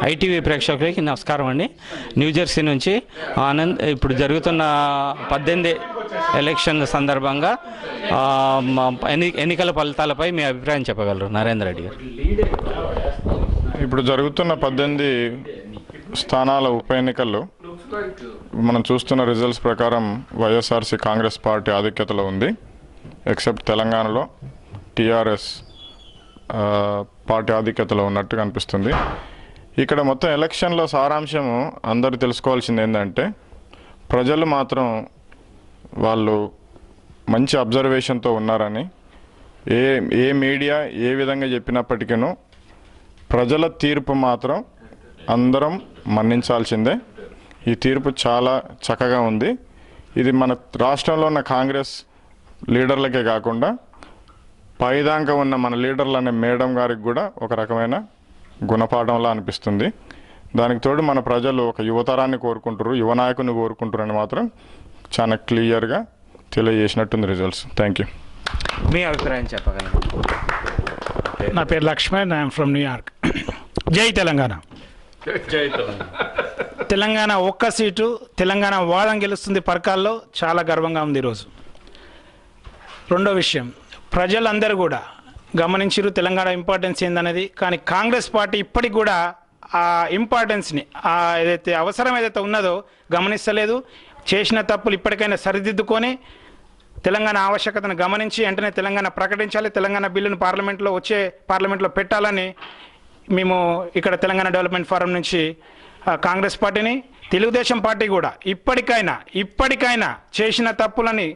ITV ప్రేక్షకులకి నమస్కారం అండి. న్యూజెర్సీ నుంచి ఆనంద్. ఇప్పుడు జరుగుతున్న 18 ఎలక్షన్ల సందర్భంగా ఎన్నికల ఫలితాలపై మీ అభిప్రాయం చెప్పగలరు నరేందర్ రెడ్డి గారు? ఇప్పుడు జరుగుతున్న 18 స్థానాల ఉప ఎన్నికల్లో మనం చూస్తున్న రిజల్ట్స్ ప్రకారం వైఎస్ఆర్సీ కాంగ్రెస్ పార్టీ ఆధిక్యతలో ఉంది. ఎక్సెప్ట్ తెలంగాణలో టీఆర్ఎస్ పార్టీ ఆధిక్యతలో ఉన్నట్టు కనిపిస్తుంది. ఇక్కడ మొత్తం ఎలక్షన్లో సారాంశము అందరూ తెలుసుకోవాల్సింది ఏంటంటే, ప్రజలు మాత్రం వాళ్ళు మంచి అబ్జర్వేషన్తో ఉన్నారని, ఏ మీడియా ఏ విధంగా చెప్పినప్పటికీ ప్రజల తీర్పు మాత్రం అందరం మన్నించాల్సిందే. ఈ తీర్పు చాలా చక్కగా ఉంది. ఇది మన రాష్ట్రంలో ఉన్న కాంగ్రెస్ లీడర్లకే కాకుండా పైదాకా ఉన్న మన లీడర్లు అనే మేడం గారికి కూడా ఒక రకమైన గుణపాఠంలా అనిపిస్తుంది. దానికి తోడు మన ప్రజలు ఒక యువతరాన్ని కోరుకుంటారు, యువ నాయకుని కోరుకుంటారు అని మాత్రం చాలా క్లియర్గా తెలియజేసినట్టుంది రిజల్ట్స్. Thank you. మీ అభిప్రాయం చెప్పగలరు? నా పేరు లక్ష్మణ్, ఐఎమ్ ఫ్రమ్ న్యూయార్క్. జై తెలంగాణ. తెలంగాణ ఒక్క సీటు, తెలంగాణ వాదం గెలుస్తుంది పరకాల్లో. చాలా గర్వంగా ఉంది ఈరోజు. రెండో విషయం, ప్రజలందరూ కూడా గమనించారు తెలంగాణ ఇంపార్టెన్స్ ఏందనేది. కానీ కాంగ్రెస్ పార్టీ ఇప్పటికి కూడా ఆ ఇంపార్టెన్స్ని, ఆ ఏదైతే అవసరం ఏదైతే ఉన్నదో గమనిస్తలేదు. చేసిన తప్పులు ఇప్పటికైనా సరిదిద్దుకొని తెలంగాణ ఆవశ్యకతను గమనించి వెంటనే తెలంగాణ ప్రకటించాలి. తెలంగాణ బిల్లును పార్లమెంట్లో పెట్టాలని మేము ఇక్కడ తెలంగాణ డెవలప్మెంట్ ఫోరం నుంచి కాంగ్రెస్ పార్టీని, తెలుగుదేశం పార్టీ కూడా ఇప్పటికైనా చేసిన తప్పులని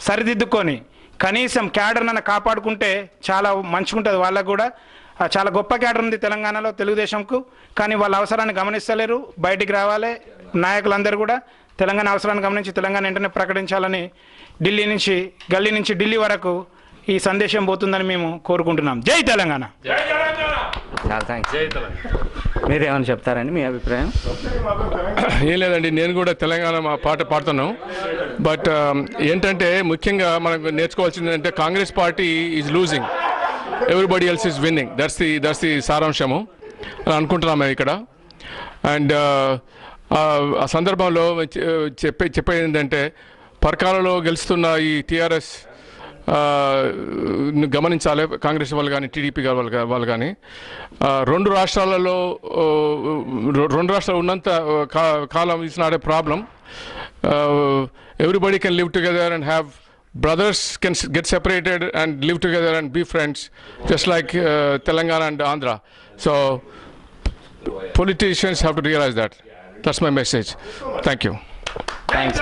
సరిదిద్దుకొని కనీసం క్యాడర్ను కాపాడుకుంటే చాలా మంచిగుంటుంది. వాళ్ళకు కూడా చాలా గొప్ప క్యాడర్ ఉంది తెలంగాణలో తెలుగుదేశంకు. కానీ వాళ్ళ అవసరాన్ని గమనిస్తలేరు. బయటికి రావాలి నాయకులందరూ కూడా. తెలంగాణ అవసరాన్ని గమనించి తెలంగాణ వెంటనే ప్రకటించాలని గల్లీ నుంచి ఢిల్లీ వరకు ఈ సందేశం పోతుందని మేము కోరుకుంటున్నాం. జై తెలంగాణ. చాలా థ్యాంక్స్. మీరేమైనా చెప్తారండి మీ అభిప్రాయం? ఏం లేదండి, నేను కూడా తెలంగాణ మా పాట పాడుతున్నాం. బట్ ఏంటంటే ముఖ్యంగా మనకు నేర్చుకోవాల్సింది అంటే Congress party is losing, everybody else is winning. That's the సారాంశము అని అనుకుంటున్నాం మేము ఇక్కడ. అండ్ ఆ సందర్భంలో చెప్పేది ఏంటంటే, పరకాలలో గెలుస్తున్న ఈ టీఆర్ఎస్ గమనించాలి. కాంగ్రెస్ వాళ్ళు కానీ టీడీపీ వాళ్ళు కానీ రెండు రాష్ట్రాలు ఉన్నంత కాలం it's not a problem. Everybody can live together and have brothers can get separated and live together and be friends, just like Telangana and Andhra. So politicians have to realize that. That's my message. Thank you. Thanks.